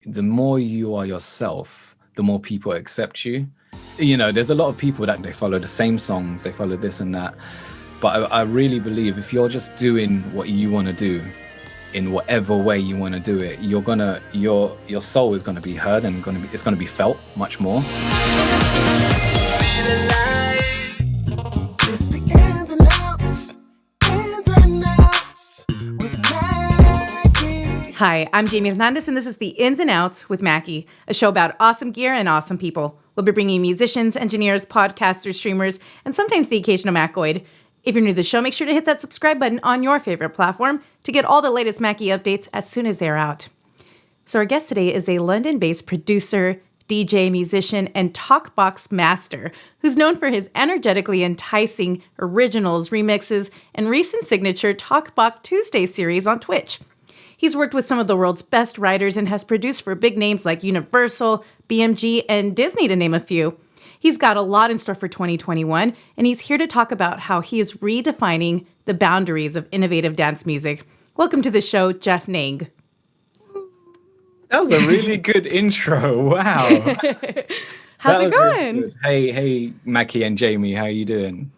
the more you are yourself, the more people accept you. There's a lot of people that they follow the same songs, they follow this and that. But I really believe if you're just doing what you want to do in whatever way you want to do it, your soul is gonna be heard and it's gonna be felt much more. Hi, I'm Jamie Hernandez, and this is The Ins and Outs with Mackie, a show about awesome gear and awesome people. We'll be bringing musicians, engineers, podcasters, streamers, and sometimes the occasional Mackoid. If you're new to the show, make sure to hit that subscribe button on your favorite platform to get all the latest Mackie updates as soon as they're out. So our guest today is a London-based producer, DJ, musician, and Talkbox master who's known for his energetically enticing originals, remixes, and recent signature Talkbox Tuesday series on Twitch. He's worked with some of the world's best writers and has produced for big names like Universal, BMG, and Disney, to name a few. He's got a lot in store for 2021, and he's here to talk about how he is redefining the boundaries of innovative dance music. Welcome to the show, Jeff Nang. That was a really good intro. Wow. How's it going? Really hey, Mackie and Jamie, how are you doing?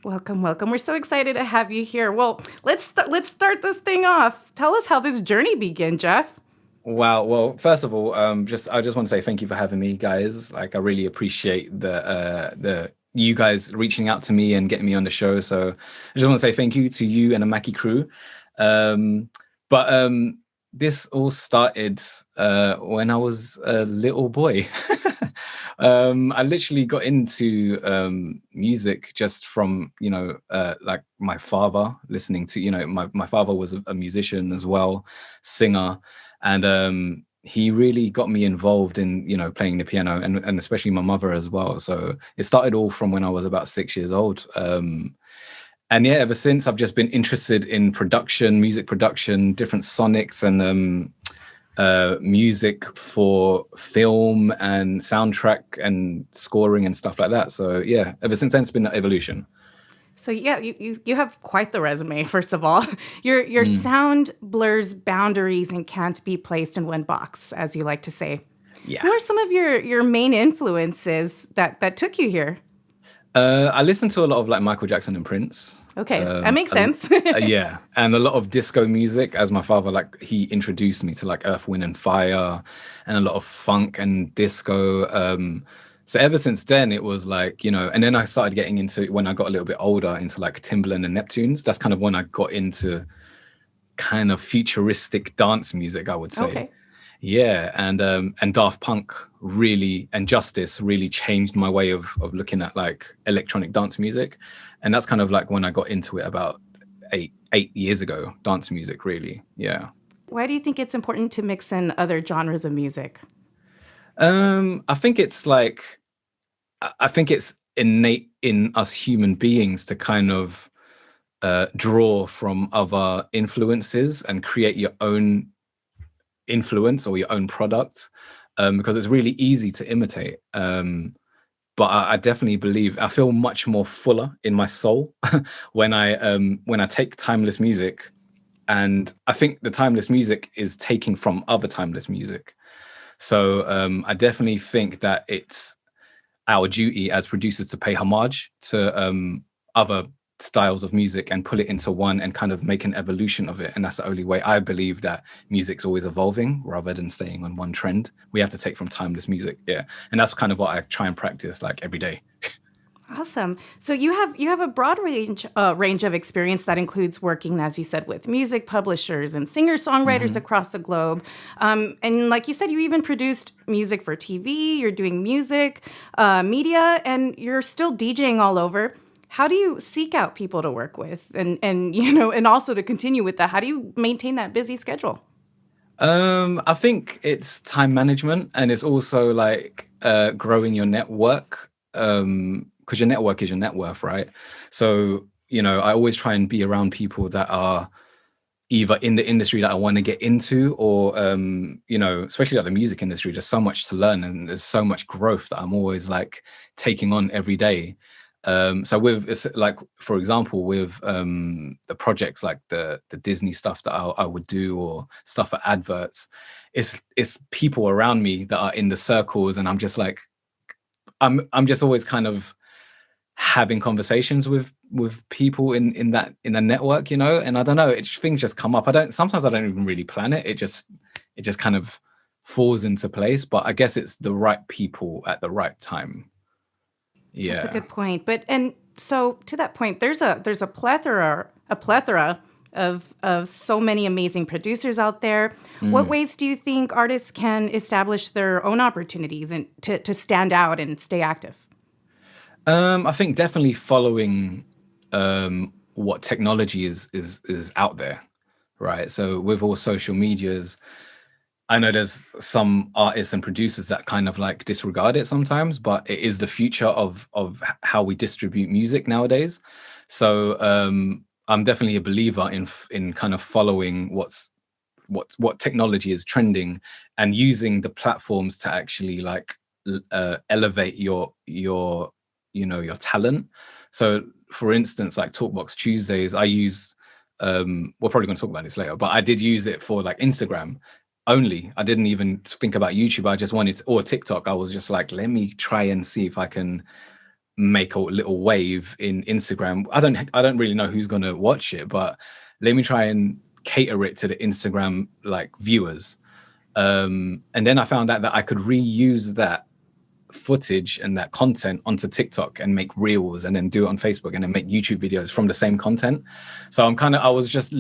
Welcome. We're so excited to have you here. Well, let's start this thing off. Tell us how this journey began, Jeff. Wow. Well, first of all, I just want to say thank you for having me, guys. Like, I really appreciate the you guys reaching out to me and getting me on the show. So I just want to say thank you to you and the Mackie crew. But this all started when I was a little boy. I literally got into music just from, like my father listening to, my father was a musician as well, singer. And he really got me involved in, playing the piano and especially my mother as well. So it started all from when I was about 6 years old. And yeah, ever since I've just been interested in production, music production, different sonics and music for film and soundtrack and scoring and stuff like that. So yeah, ever since then it's been an evolution. So yeah, you have quite the resume. First of all, your sound blurs boundaries and can't be placed in one box, as you like to say. Yeah. Who are some of your main influences that took you here? I listen to a lot of like Michael Jackson and Prince. Okay, that makes sense. Yeah, and a lot of disco music, as my father, like, he introduced me to like Earth, Wind and Fire and a lot of funk and disco. So ever since then it was like, and then I started getting into, when I got a little bit older, into like Timbaland and Neptunes. That's kind of when I got into kind of futuristic dance music, I would say. Okay. Yeah, and Daft Punk really, and Justice really changed my way of looking at like electronic dance music. And that's kind of like when I got into it about eight years ago, dance music, really. Yeah. Why do you think it's important to mix in other genres of music? I think it's innate in us human beings to kind of draw from other influences and create your own influence or your own product, because it's really easy to imitate. But I definitely believe I feel much more fuller in my soul when I take timeless music, and I think the timeless music is taking from other timeless music. So I definitely think that it's our duty as producers to pay homage to other styles of music and pull it into one and kind of make an evolution of it. And that's the only way I believe that music's always evolving rather than staying on one trend. We have to take from timeless music. Yeah. And that's kind of what I try and practice like every day. Awesome. So you have a broad range of experience that includes working, as you said, with music publishers and singer-songwriters across the globe. And like you said, you even produced music for TV. You're doing music, media, and you're still DJing all over. How do you seek out people to work with, and also to continue with that? How do you maintain that busy schedule? I think it's time management, and it's also like growing your network, because your network is your net worth, right? So I always try and be around people that are either in the industry that I want to get into, or especially like the music industry. There's so much to learn, and there's so much growth that I'm always like taking on every day. So with it's like, for example, with the projects like the Disney stuff that I would do, or stuff for adverts, it's people around me that are in the circles, and I'm just like, I'm just always kind of having conversations with people in a network, you know. And I don't know, things just come up. Sometimes I don't even really plan it. It just kind of falls into place. But I guess it's the right people at the right time. Yeah, that's a good point. But and so to that point, there's a plethora of so many amazing producers out there. What ways do you think artists can establish their own opportunities and to stand out and stay active? I think definitely following what technology is out there, right? So with all social medias, I know there's some artists and producers that kind of like disregard it sometimes, but it is the future of how we distribute music nowadays. So I'm definitely a believer in kind of following what technology is trending, and using the platforms to actually like elevate your your talent. So for instance, like Talkbox Tuesdays, I use we're probably going to talk about this later, but I did use it for like Instagram only. I didn't even think about YouTube. I just wanted or TikTok. I was just like, let me try and see if I can make a little wave in Instagram. I don't really know who's going to watch it, but let me try and cater it to the Instagram like viewers. And then I found out that I could reuse that footage and that content onto TikTok and make reels, and then do it on Facebook, and then make YouTube videos from the same content. So I was just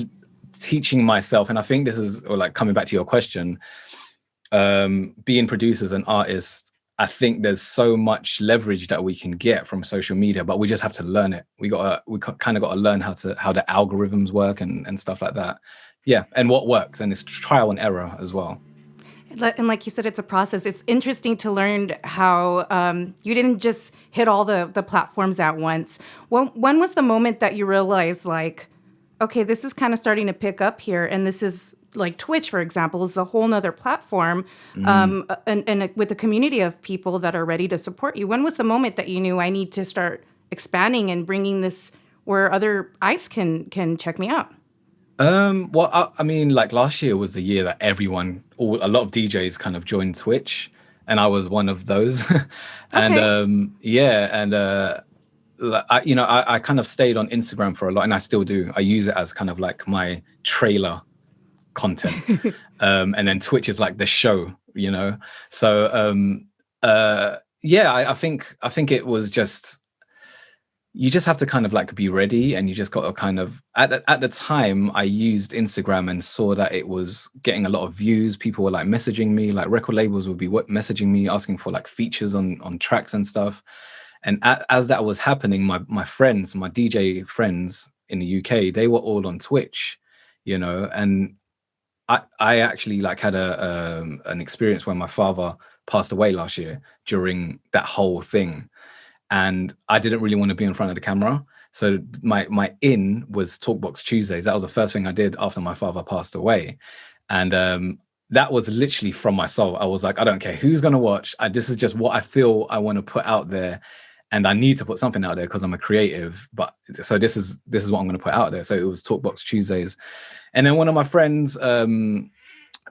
teaching myself, and I think this is, or like coming back to your question, being producers and artists, I think there's so much leverage that we can get from social media, but we just have to learn it. We kind of got to learn how the algorithms work and stuff like that. Yeah, and what works, and it's trial and error as well. And like you said, it's a process. It's interesting to learn how you didn't just hit all the platforms at once. When was the moment that you realized, like, okay, this is kind of starting to pick up here, and this is like Twitch, for example, is a whole nother platform, and with a community of people that are ready to support you. When was the moment that you knew, I need to start expanding and bringing this where other eyes can check me out? Well, I mean, like last year was the year that a lot of DJs kind of joined Twitch, and I was one of those. And Okay. yeah, and I kind of stayed on Instagram for a lot, and I still do. I use it as kind of like my trailer content. And then Twitch is like the show, you know. So yeah, I think it was just, you just have to kind of like be ready, and you just got to kind of, at the time I used Instagram and saw that it was getting a lot of views. People were like messaging me, like record labels would be messaging me asking for like features on tracks and stuff. And as that was happening, my friends, my DJ friends in the UK, they were all on Twitch, you know. And I actually like had an experience when my father passed away last year during that whole thing, and I didn't really want to be in front of the camera. So my in was Talkbox Tuesdays. That was the first thing I did after my father passed away. And that was literally from my soul. I was like, I don't care who's going to watch. This is just what I feel I want to put out there. And I need to put something out there because I'm a creative. But so this is what I'm going to put out there. So it was Talkbox Tuesdays. And then one of my friends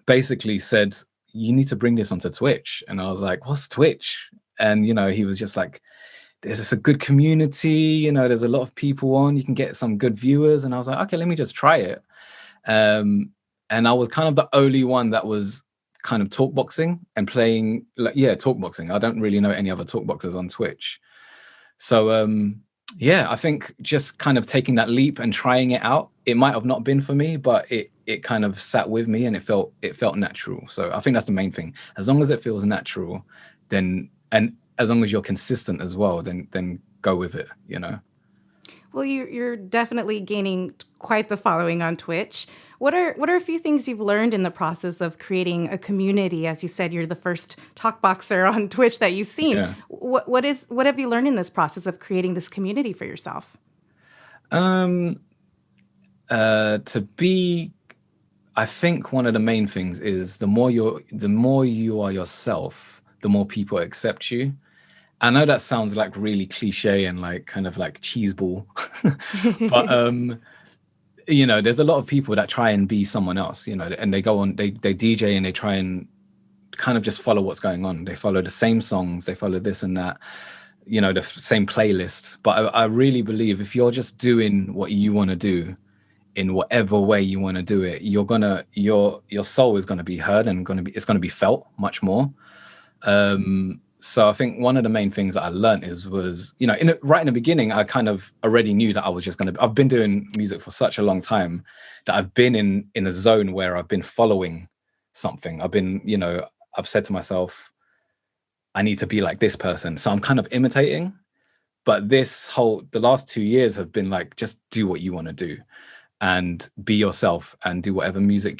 basically said, you need to bring this onto Twitch. And I was like, what's Twitch? And, you know, he was just like, there's a good community, you know, there's a lot of people on, you can get some good viewers. And I was like, okay, let me just try it. And I was kind of the only one that was kind of talkboxing and playing, like, yeah, talkboxing. I don't really know any other talkboxers on Twitch. So yeah, I think just kind of taking that leap and trying it out, it might have not been for me, but it kind of sat with me, and it felt natural. So I think that's the main thing. As long as it feels natural, then, and as long as you're consistent as well, then go with it, you know. Well, you're definitely gaining quite the following on Twitch. What are a few things you've learned in the process of creating a community? As you said, you're the first talk boxer on Twitch that you've seen. Yeah. What have you learned in this process of creating this community for yourself? To be, I think one of the main things is the more you are yourself, the more people accept you. I know that sounds like really cliche and like kind of like cheeseball, but there's a lot of people that try and be someone else, and they go on, they DJ and they try and kind of just follow what's going on. They follow the same songs, they follow this and that, the same playlists. But I really believe if you're just doing what you want to do in whatever way you want to do it, your soul is gonna be heard and it's gonna be felt much more. So I think one of the main things that I learned was, right in the beginning, I kind of already knew that I was just I've been doing music for such a long time that I've been in a zone where I've been following something. I've said to myself, I need to be like this person. So I'm kind of imitating. But the last 2 years have been like, just do what you want to do and be yourself and do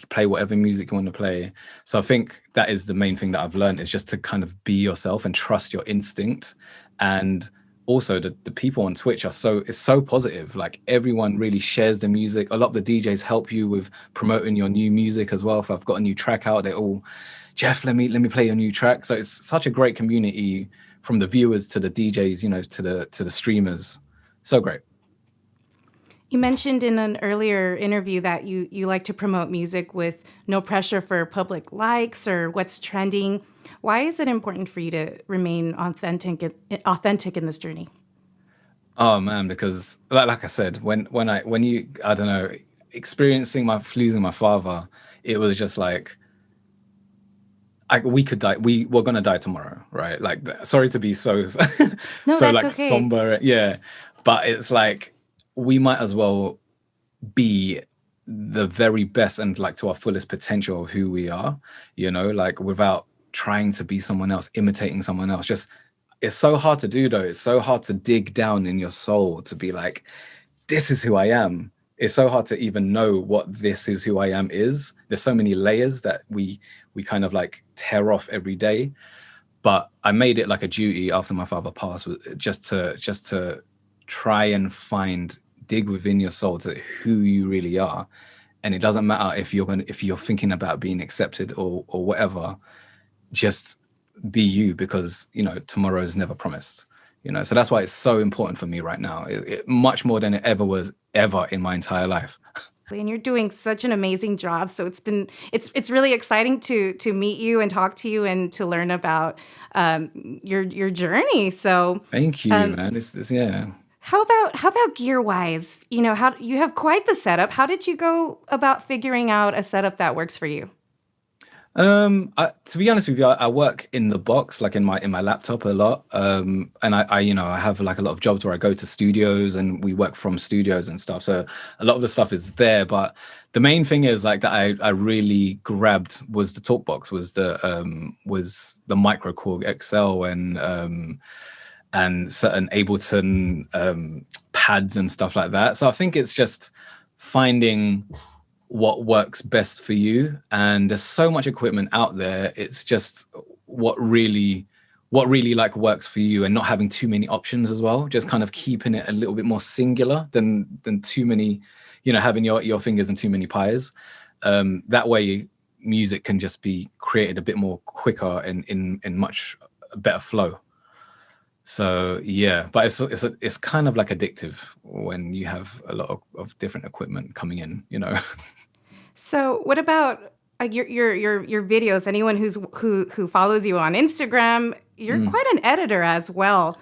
play whatever music you want to play. So I think that is the main thing that I've learned, is just to kind of be yourself and trust your instinct. And also the people on Twitch it's so positive. Like everyone really shares the music. A lot of the DJs help you with promoting your new music as well. If I've got a new track out, they all, Jeff, let me play your new track. So it's such a great community, from the viewers to the DJs, to the streamers. So great. You mentioned in an earlier interview that you like to promote music with no pressure for public likes or what's trending. Why is it important for you to remain authentic in this journey? Oh man, because like I said, when you I don't know, experiencing losing my father, it was just like, we could die. We're gonna die tomorrow, right? Like, sorry to be so No, so that's like okay. somber, yeah. But it's like, we might as well be the very best and like to our fullest potential of who we are, like without trying to be someone else, imitating someone else. Just, it's so hard to do though. It's so hard to dig down in your soul to be like, this is who I am. It's so hard to even know what this is who I am is. There's so many layers that we kind of like tear off every day. But I made it like a duty after my father passed, just to try and dig within your soul to who you really are. And it doesn't matter if you're thinking about being accepted or whatever, just be you, because tomorrow is never promised. So that's why it's so important for me right now, much more than it ever was in my entire life. And you're doing such an amazing job. So it's really exciting to meet you and talk to you and to learn about your journey. So thank you, man. It's yeah. How about Gearwise? How you have quite the setup. How did you go about figuring out a setup that works for you? To be honest with you, I work in the box, like in my laptop a lot. And I have like a lot of jobs where I go to studios and we work from studios and stuff. So a lot of the stuff is there. But the main thing is like that I really grabbed was the Talkbox, was the Micro Korg XL and certain Ableton pads and stuff like that. So I think it's just finding what works best for you, and there's so much equipment out there. It's just what really like works for you, and not having too many options as well, just kind of keeping it a little bit more singular than too many, having your fingers in too many pies. That way music can just be created a bit more quicker and in much better flow. So yeah, but it's kind of like addictive when you have a lot of different equipment coming in, So what about your videos? Anyone who follows you on Instagram, you're quite an editor as well.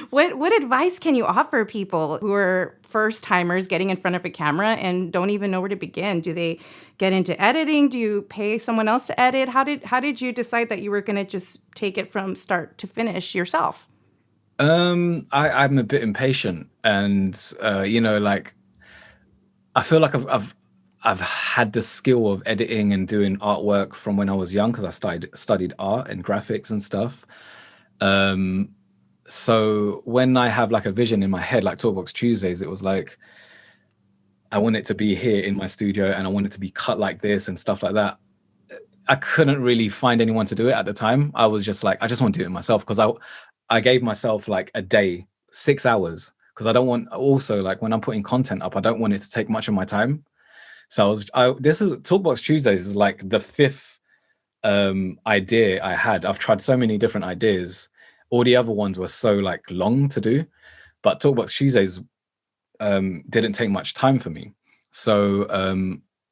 What advice can you offer people who are first timers getting in front of a camera and don't even know where to begin? Do they get into editing? Do you pay someone else to edit? How did you decide that you were going to just take it from start to finish yourself? I'm a bit impatient, and like, I feel like I've had the skill of editing and doing artwork from when I was young, because I studied art and graphics and stuff. So when I have like a vision in my head, like Talkbox Tuesdays, it was like, I want it to be here in my studio and I want it to be cut like this and stuff like that. I couldn't really find anyone to do it at the time. I was just like, I just want to do it myself, because I gave myself like a day, 6 hours, because I don't want, also like when I'm putting content up, I don't want it to take much of my time. So this is Talkbox Tuesdays is like the fifth idea I had. I've tried so many different ideas. all the other ones were so like long to do. But Talkbox Tuesdays didn't take much time for me. So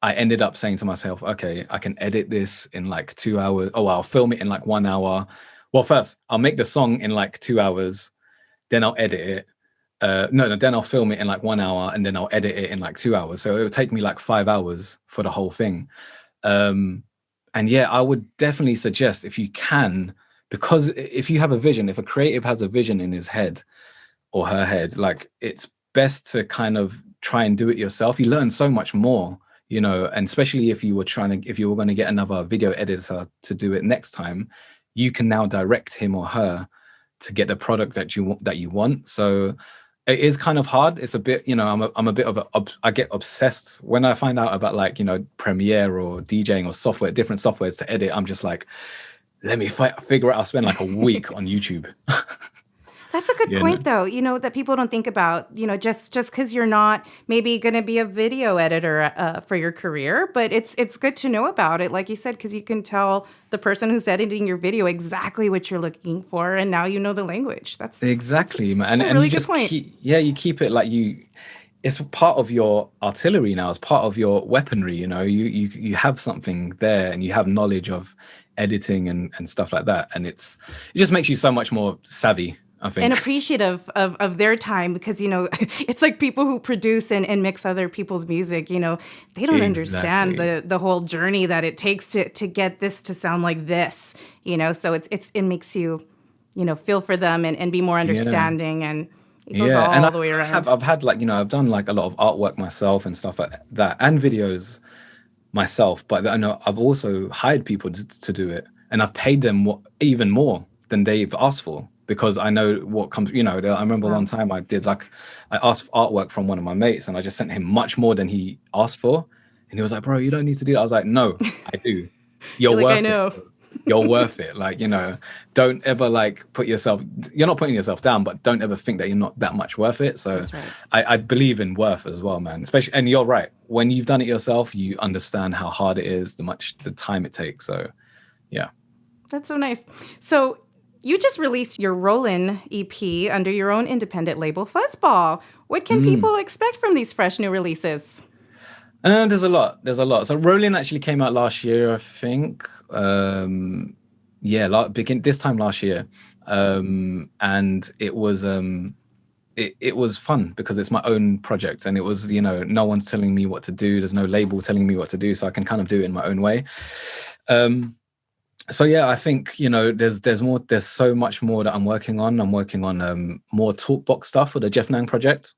I ended up saying to myself, okay, I can edit this in like 2 hours. Oh, I'll film it in like 1 hour. Well, first I'll make the song in like 2 hours, then I'll edit it. Then I'll film it in like 1 hour, and then I'll edit it in like 2 hours. So it would take me like 5 hours for the whole thing. And yeah, I would definitely suggest, if you can, because if you have a vision, if a creative has a vision in his head or her head, like, it's best to kind of try and do it yourself. You learn so much more, you know, and especially if you were going to get another video editor to do it next time, you can now direct him or her to get the product that you want. So it is kind of hard. It's a bit, you know, I'm a bit of I get obsessed when I find out about, like, you know, Premiere or DJing or different softwares to edit. I'm just like, let me figure it out. I'll spend like a week on YouTube. That's a good point, though, you know, that people don't think about, you know, just because you're not maybe going to be a video editor for your career. But it's good to know about it, like you said, because you can tell the person who's editing your video exactly what you're looking for. And now you know the language. That's exactly, man. That's a really good point. You keep it like it's part of your artillery now. It's part of your weaponry. You know, you have something there, and you have knowledge of editing and stuff like that. And it just makes you so much more savvy, I think. And appreciative of their time, because, you know, it's like people who produce and mix other people's music, you know, they don't understand the whole journey that it takes to get this to sound like this, you know. So it makes you, you know, feel for them and be more understanding, and it goes all the way around. I've had, like, you know, I've done like a lot of artwork myself and stuff like that, and videos myself, but I know I've also hired people to do it, and I've paid them even more than they've asked for, because I know what comes, you know. I remember one time I asked for artwork from one of my mates, and I just sent him much more than he asked for. And he was like, bro, you don't need to do that. I was like, no, I do. You're worth it. You're worth it. Like, you know, don't ever like you're not putting yourself down, but don't ever think that you're not that much worth it. So right. I believe in worth as well, man. Especially, and you're right. When you've done it yourself, you understand how hard it is, the time it takes. So yeah. That's so nice. So you just released your Rollin' EP under your own independent label, Fuzzball. What can people expect from these fresh new releases? There's a lot. So Rollin' actually came out last year, I think. This time last year. And it was it was fun because it's my own project, and it was, you know, no one's telling me what to do. There's no label telling me what to do, so I can kind of do it in my own way. So yeah, I think, you know, there's so much more that I'm working on. I'm working on more Talkbox stuff for the Jeff Nang project,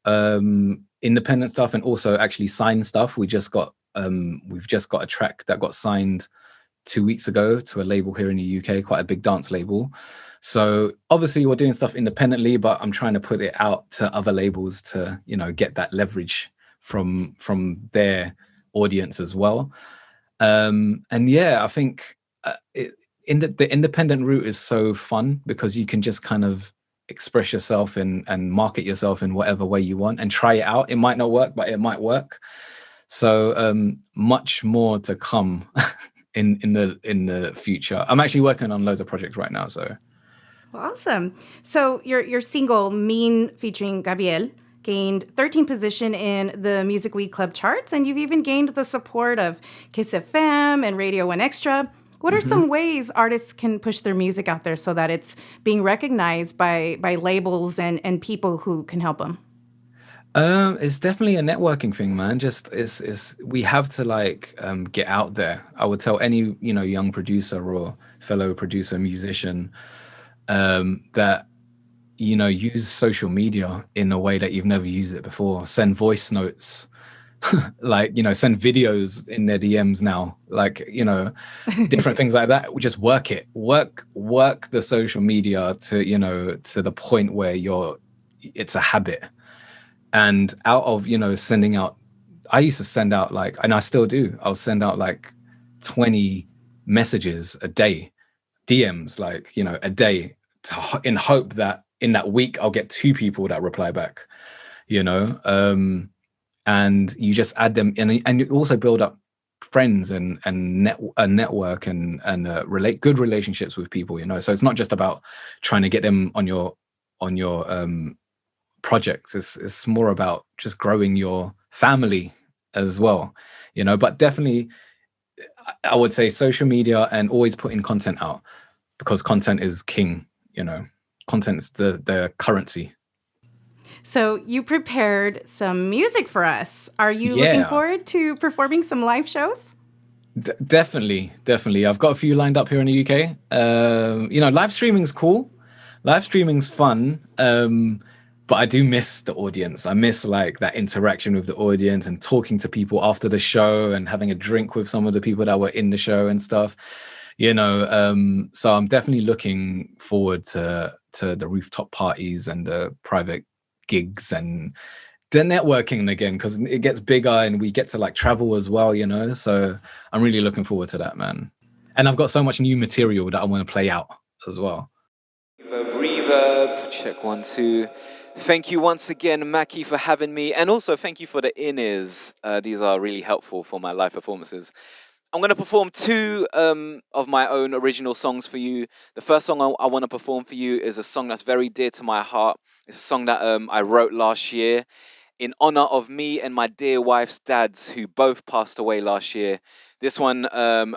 independent stuff, and also actually signed stuff. We've just got a track that got signed 2 weeks ago to a label here in the UK, quite a big dance label. So obviously we're doing stuff independently, but I'm trying to put it out to other labels to, you know, get that leverage from their audience as well. And yeah, I think the independent route is so fun because you can just kind of express yourself and market yourself in whatever way you want and try it out. It might not work, but it might work. So much more to come in the future. I'm actually working on loads of projects right now. So awesome. So your single Mean featuring Gabriel gained 13th position in the Music Week Club charts, and you've even gained the support of Kiss FM and Radio 1 Extra. What are some ways artists can push their music out there so that it's being recognized by labels and people who can help them? It's definitely a networking thing, man. Just we have to like get out there. I would tell any, you know, young producer or fellow producer musician that, you know, use social media in a way that you've never used it before. Send voice notes, like, you know, send videos in their DMs now, like, you know, different things like that. Just work the social media to, you know, to the point where it's a habit. And out of, you know, sending out, I used to send out like, and I still do, I'll send out like 20 messages a day, DMs, like, you know, a day, in hope that in that week I'll get 2 people that reply back, you know. And you just add them in, and you also build up friends and network and relate good relationships with people, you know. So it's not just about trying to get them on your projects. It's more about just growing your family as well, you know. But definitely I would say social media and always putting content out, because content is king, you know. Content's the currency. So you prepared some music for us. Are you Yeah. looking forward to performing some live shows? Definitely. I've got a few lined up here in the UK. You know, live streaming's cool. Live streaming's fun. But I do miss the audience. I miss like that interaction with the audience and talking to people after the show and having a drink with some of the people that were in the show and stuff. You know, so I'm definitely looking forward to the rooftop parties and the private gigs and the networking again, because it gets bigger and we get to like travel as well, you know. So I'm really looking forward to that, man. And I've got so much new material that I want to play out as well. Reverb, check 1, 2. Thank you once again, Mackie, for having me, and also thank you for the in-ears. These are really helpful for my live performances. I'm going to perform 2 of my own original songs for you. The first song I want to perform for you is a song that's very dear to my heart. It's a song that I wrote last year in honor of me and my dear wife's dads, who both passed away last year. This one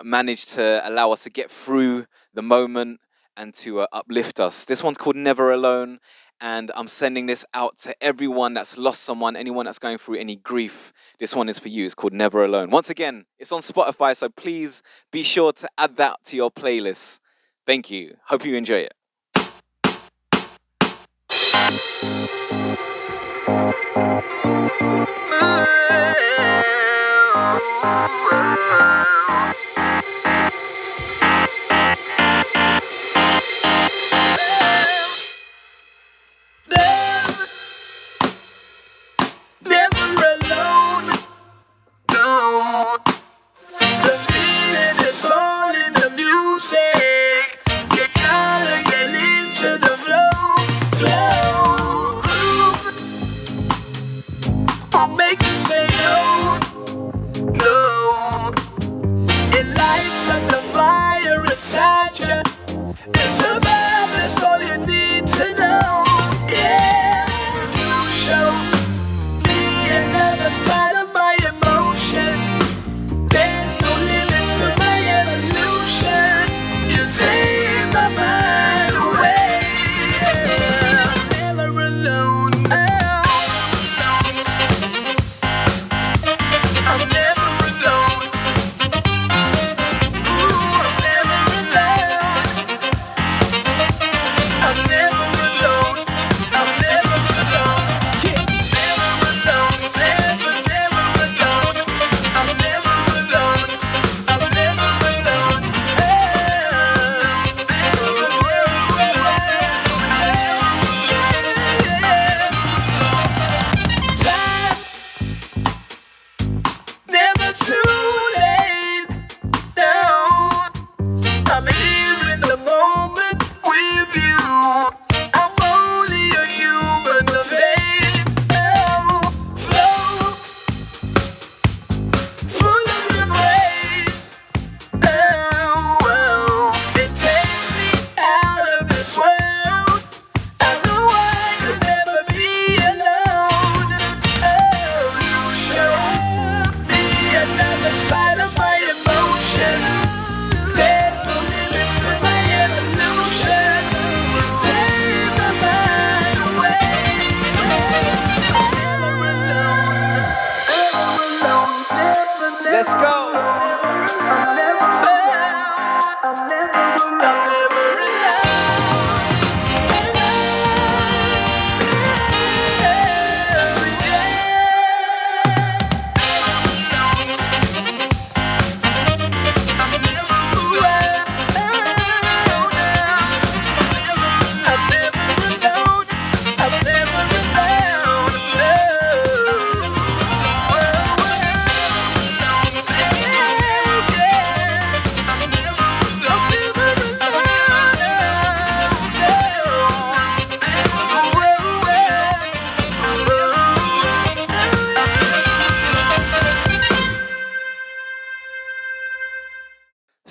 managed to allow us to get through the moment and to uplift us. This one's called Never Alone, and I'm sending this out to everyone that's lost someone, anyone that's going through any grief. This one is for you. It's called Never Alone. Once again, it's on Spotify, so please be sure to add that to your playlist. Thank you. Hope you enjoy it.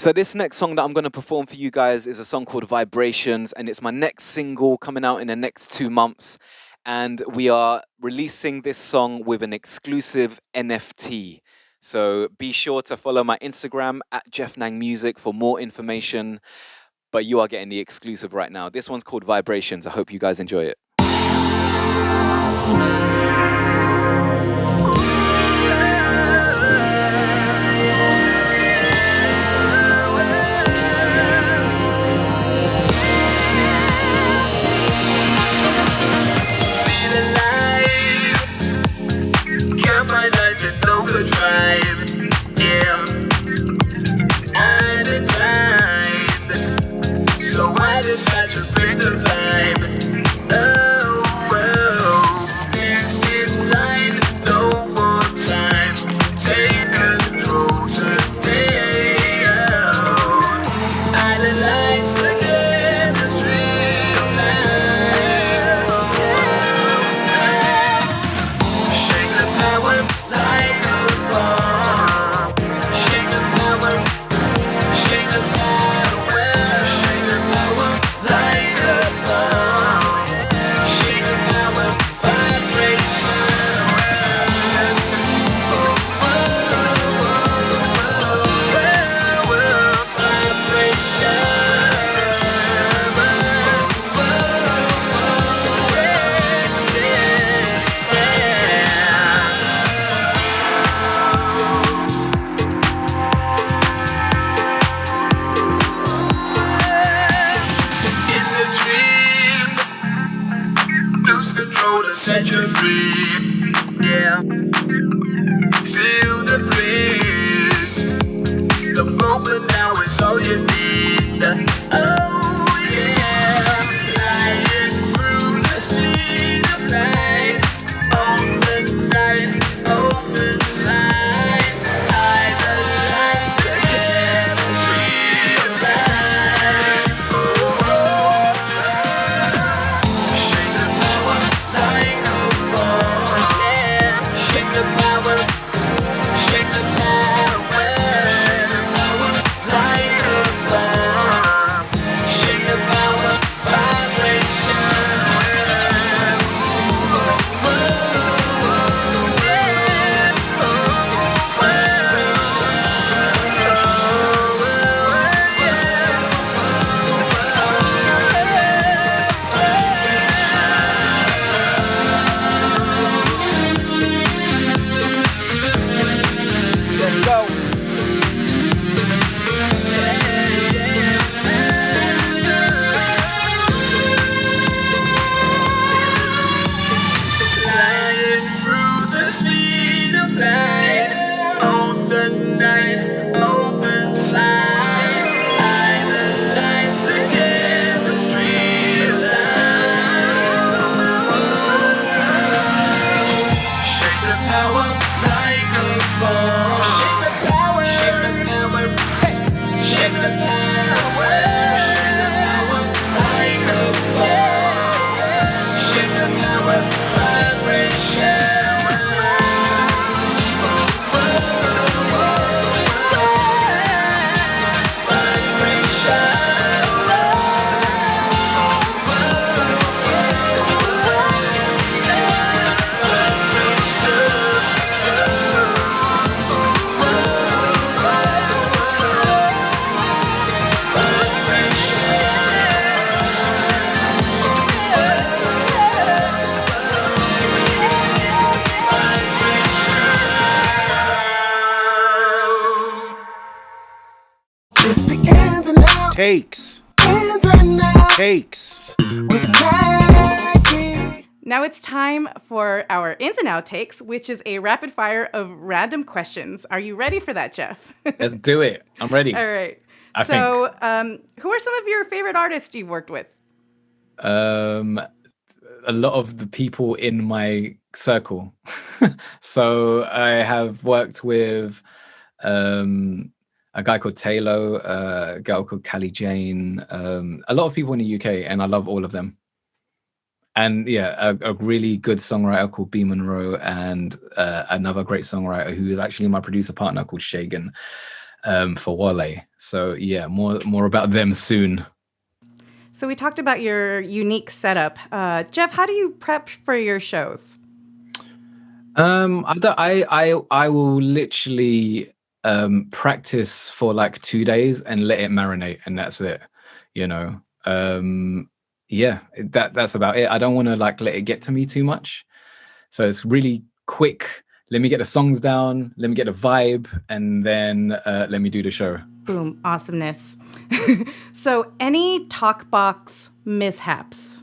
So this next song that I'm going to perform for you guys is a song called Vibrations, and it's my next single coming out in the next 2 months. And we are releasing this song with an exclusive NFT. So be sure to follow my Instagram at JeffNangMusic for more information. But you are getting the exclusive right now. This one's called Vibrations. I hope you guys enjoy it. Takes. Now it's time for our ins and out takes, which is a rapid fire of random questions. Are you ready for that, Jeff? Let's do it. I'm ready. All right. I who are some of your favorite artists you've worked with? A lot of the people in my circle. So I have worked with a guy called Taylor, a girl called Callie Jane, a lot of people in the UK, and I love all of them. And yeah, a really good songwriter called B Monroe, and another great songwriter who is actually my producer partner called Shagan. for Wale. So yeah, more about them soon. So we talked about your unique setup. Jeff, how do you prep for your shows? I will literally practice for like 2 days and let it marinate, and that's it. You know, yeah, that's about it. I don't want to like let it get to me too much, so it's really quick. Let me get the songs down, let me get the vibe, and then let me do the show. Boom, awesomeness. So any Talkbox mishaps?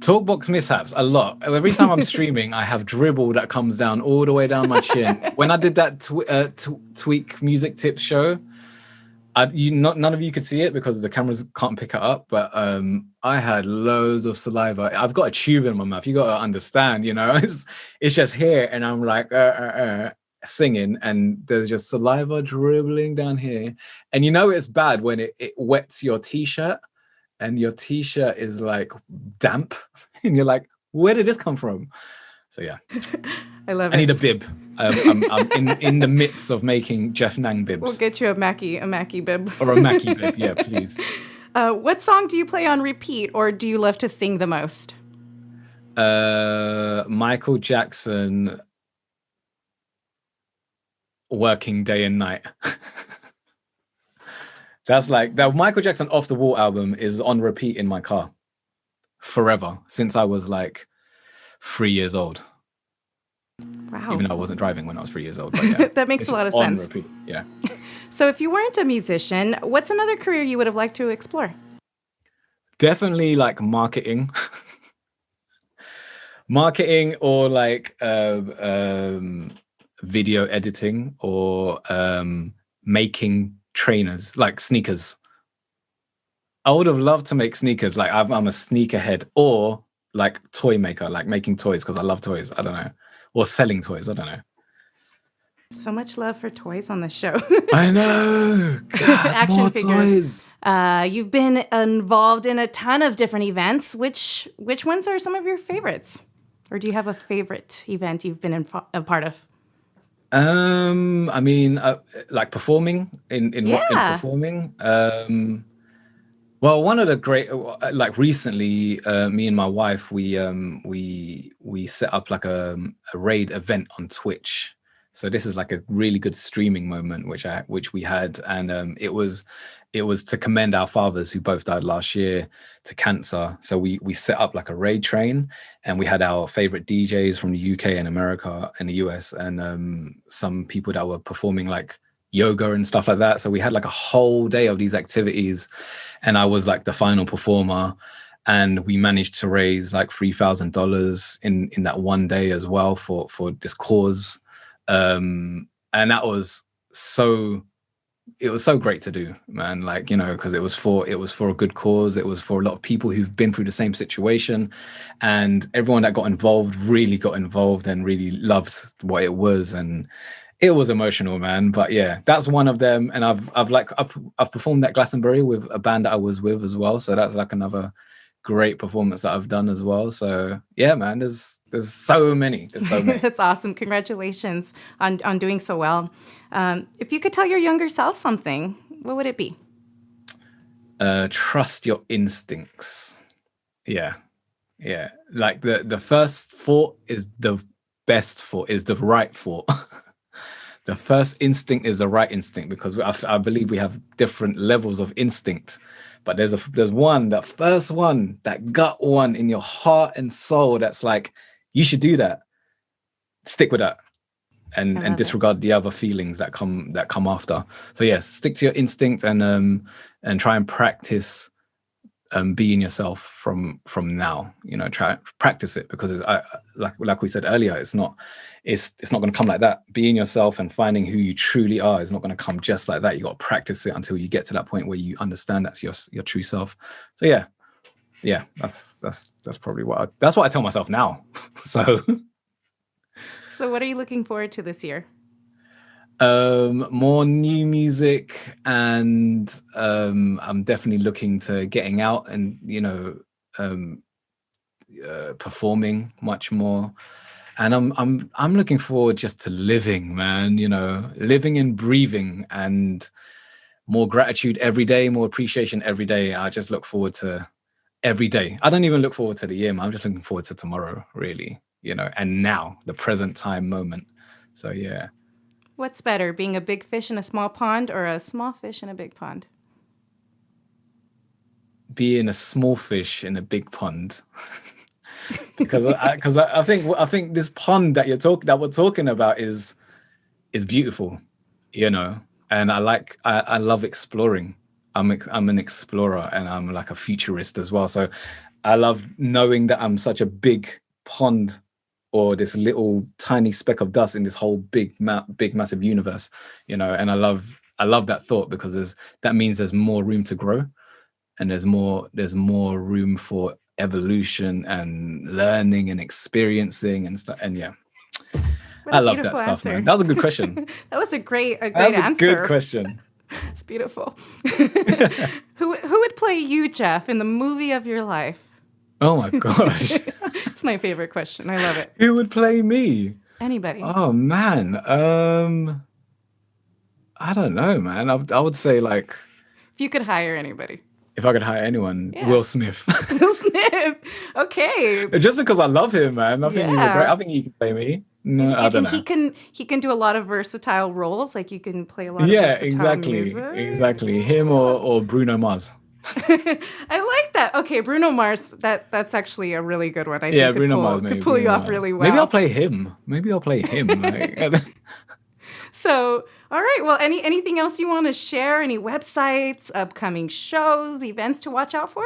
Talkbox mishaps a lot. Every time I'm streaming, I have dribble that comes down all the way down my chin. When I did that Tweak Music Tips show, none of you could see it because the cameras can't pick it up, but I had loads of saliva. I've got a tube in my mouth. You got to understand, you know, it's just here, and I'm like singing, and there's just saliva dribbling down here, and you know it's bad when it wets your t-shirt, and your t-shirt is like damp, and you're like, where did this come from? So yeah, I love it. I need a bib. I'm in the midst of making Jeff Nang bibs. We'll get you a Mackie bib. Or a Mackie bib, yeah, please. What song do you play on repeat, or do you love to sing the most? Michael Jackson, Working Day and Night. That's like, that Michael Jackson Off the Wall album is on repeat in my car forever, since I was like 3 years old. Wow. Even though I wasn't driving when I was 3 years old. But yeah, that makes a lot of sense. Repeat. Yeah. So if you weren't a musician, what's another career you would have liked to explore? Definitely like marketing. Marketing, or like video editing, or making trainers, like sneakers. I would have loved to make sneakers. Like I'm a sneakerhead, or like toy maker, like making toys, because I love toys. I don't know. Or selling toys. I don't know. So much love for toys on the show. I know. God, Action figures. Toys. You've been involved in a ton of different events. Which ones are some of your favorites? Or do you have a favorite event you've been a part of? I mean, like performing in performing. Well, one of the great, like recently, me and my wife, we set up like a raid event on Twitch. So this is like a really good streaming moment, which we had, and it was to commend our fathers who both died last year to cancer. So we set up like a raid train, and we had our favorite DJs from the UK and America and the US, and some people that were performing like yoga and stuff like that. So we had like a whole day of these activities, and I was like the final performer, and we managed to raise like $3,000 in that one day as well for this cause. And that was so great to do, man. Like, you know, because it was for a good cause. It was for a lot of people who've been through the same situation, and everyone that got involved and really loved what it was, and it was emotional, man. But yeah, that's one of them. And I've performed at Glastonbury with a band that I was with as well. So that's like another great performance that I've done as well. So yeah, man, there's so many. That's awesome. Congratulations on doing so well. If you could tell your younger self something, what would it be? Trust your instincts. Yeah. Like the first thought is the best thought, is the right thought. The first instinct is the right instinct, because I believe we have different levels of instinct, but there's one, that first one, that gut one in your heart and soul, that's like, you should do that. Stick with that, and disregard the other feelings that come after. So yeah, stick to your instinct, and try and practice being yourself from now. You know, try practice it, because it's like we said earlier, it's not going to come like that. Being yourself and finding who you truly are is not going to come just like that. You got to practice it until you get to that point where you understand that's your true self. So yeah, that's probably that's what I tell myself now. So what are you looking forward to this year? More new music, and I'm definitely looking to getting out and, you know, performing much more. And I'm looking forward just to living, man, living and breathing, and more gratitude every day, more appreciation every day. I just look forward to every day. I don't even look forward to the year, man. I'm just looking forward to tomorrow, really, and now, the present time moment. So yeah. What's better, being a big fish in a small pond or a small fish in a big pond? Being a small fish in a big pond. because I think this pond that we're talking about is beautiful, and I love exploring. I'm an explorer, and I'm like a futurist as well. So I love knowing that I'm such a big pond, or this little tiny speck of dust in this whole big massive universe, and I love that thought, because that means there's more room to grow, and there's more room for evolution and learning and experiencing and stuff. And yeah, I love that stuff, man. That was a good question. That was a great That's answer. a good question. It's beautiful. Who would play you, Jeff, in the movie of your life? Oh my gosh. It's my favorite question. I love it. Who would play me? Anybody. Oh man. I don't know, man. I would say, like, if you could hire anybody. If I could hire anyone, Yeah. Will Smith. Will Smith. Okay. Just because I love him, man. I think he's I think he can play me. No, I don't know. He can do a lot of versatile roles. Like, you can play a lot of versatile music. Exactly. Him or Bruno Mars. I like that. Okay, Bruno Mars. That's actually a really good one. I think Bruno Mars could pull you off really well. Maybe I'll play him. So, all right. Well, anything else you want to share? Any websites, upcoming shows, events to watch out for?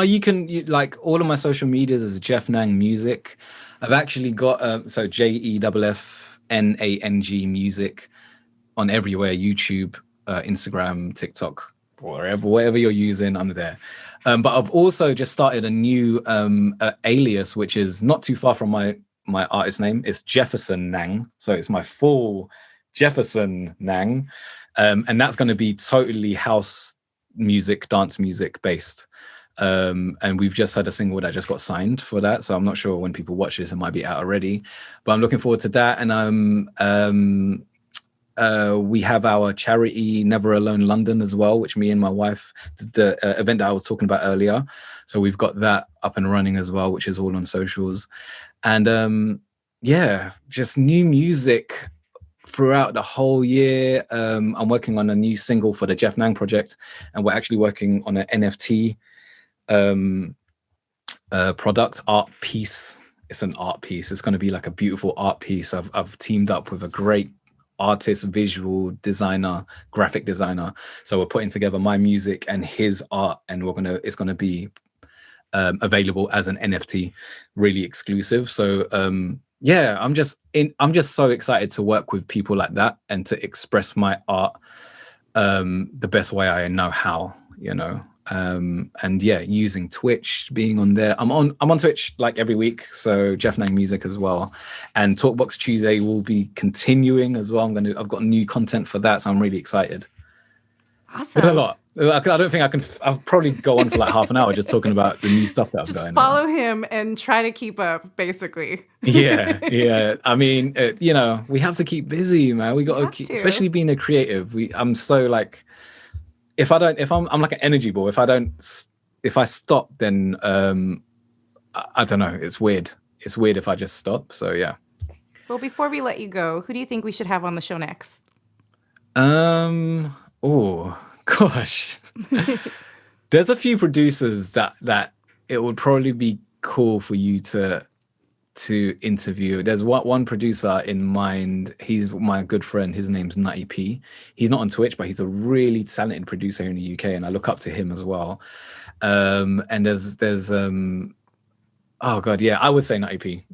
You can like all of my social medias is Jeff Nang Music. I've actually got so JEFFNANG Music on everywhere: YouTube, Instagram, TikTok, whatever you're using, I'm there. But I've also just started a new alias, which is not too far from my artist name. It's Jefferson Nang, so it's my full Jefferson Nang, and that's going to be totally house music, dance music based. And we've just had a single that just got signed for that, so I'm not sure when people watch this, it might be out already, but I'm looking forward to that. And we have our charity Never Alone London as well, which me and my wife, the event that I was talking about earlier, so we've got that up and running as well, which is all on socials. And just new music throughout the whole year. I'm working on a new single for the Jeff Nang project, and we're actually working on an NFT product art piece. It's an art piece. It's going to be like a beautiful art piece. I've teamed up with a great artist, visual designer, graphic designer. So we're putting together my music and his art, and it's gonna be available as an NFT, really exclusive. So I'm just so excited to work with people like that and to express my art the best way I know how, using Twitch, being on there. I'm on Twitch like every week, so Jeff Nang Music as well, and Talkbox Tuesday will be continuing as well. I've got new content for that, so I'm really excited. Awesome. There's a lot. I don't think I can. I'll probably go on for like half an hour just talking about the new stuff that I've got. Just follow him and try to keep up, basically. Yeah. I mean, we have to keep busy, man. We got to keep, especially being a creative. I'm so like, I'm like an energy ball. If I stop, then I don't know. It's weird. It's weird if I just stop. So yeah. Well, before we let you go, who do you think we should have on the show next? Oh gosh. There's a few producers that it would probably be cool for you to interview. There's one producer in mind. He's my good friend. His name's Nutty P. He's not on Twitch, but he's a really talented producer in the UK, and I look up to him as well. And there's oh god, yeah, I would say Nutty P.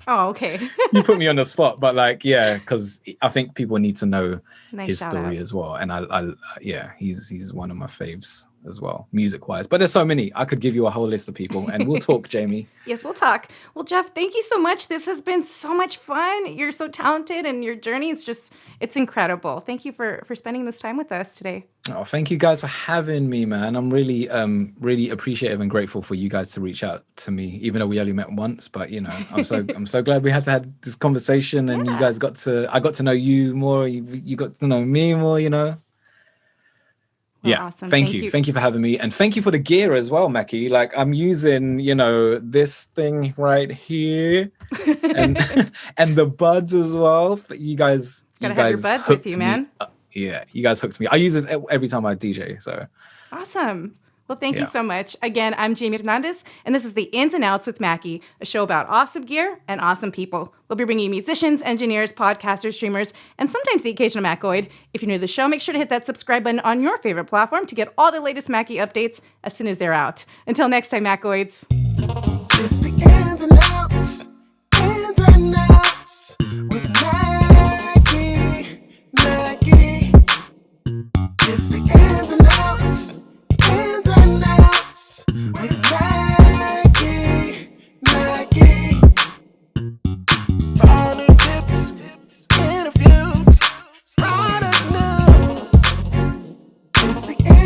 Oh, okay. You put me on the spot, but like, yeah, because I think people need to know Nice his shout story out. as well. And I he's one of my faves. as well, music wise. But there's so many. I could give you a whole list of people, and we'll talk, Jamie. Yes, we'll talk. Well, Jeff, thank you so much. This has been so much fun. You're so talented, and your journey is it's incredible. Thank you for spending this time with us today. Oh, thank you guys for having me, man. I'm really, really appreciative and grateful for you guys to reach out to me, even though we only met once. But I'm so glad we had to have this conversation, and you guys I got to know you more. You got to know me more. Well, Yeah, awesome. thank you. Thank you for having me. And thank you for the gear as well, Mackie. Like, I'm using, this thing right here and and the buds as well. You guys Gotta have your buds with you, man. Yeah, you guys hooked me. I use it every time I DJ, so. Awesome. Well, thank you so much. Again, I'm Jamie Hernandez, and this is the Ins and Outs with Mackie, a show about awesome gear and awesome people. We'll be bringing you musicians, engineers, podcasters, streamers, and sometimes the occasional Mackoid. If you're new to the show, make sure to hit that subscribe button on your favorite platform to get all the latest Mackie updates as soon as they're out. Until next time, Mackoids. It's the ins and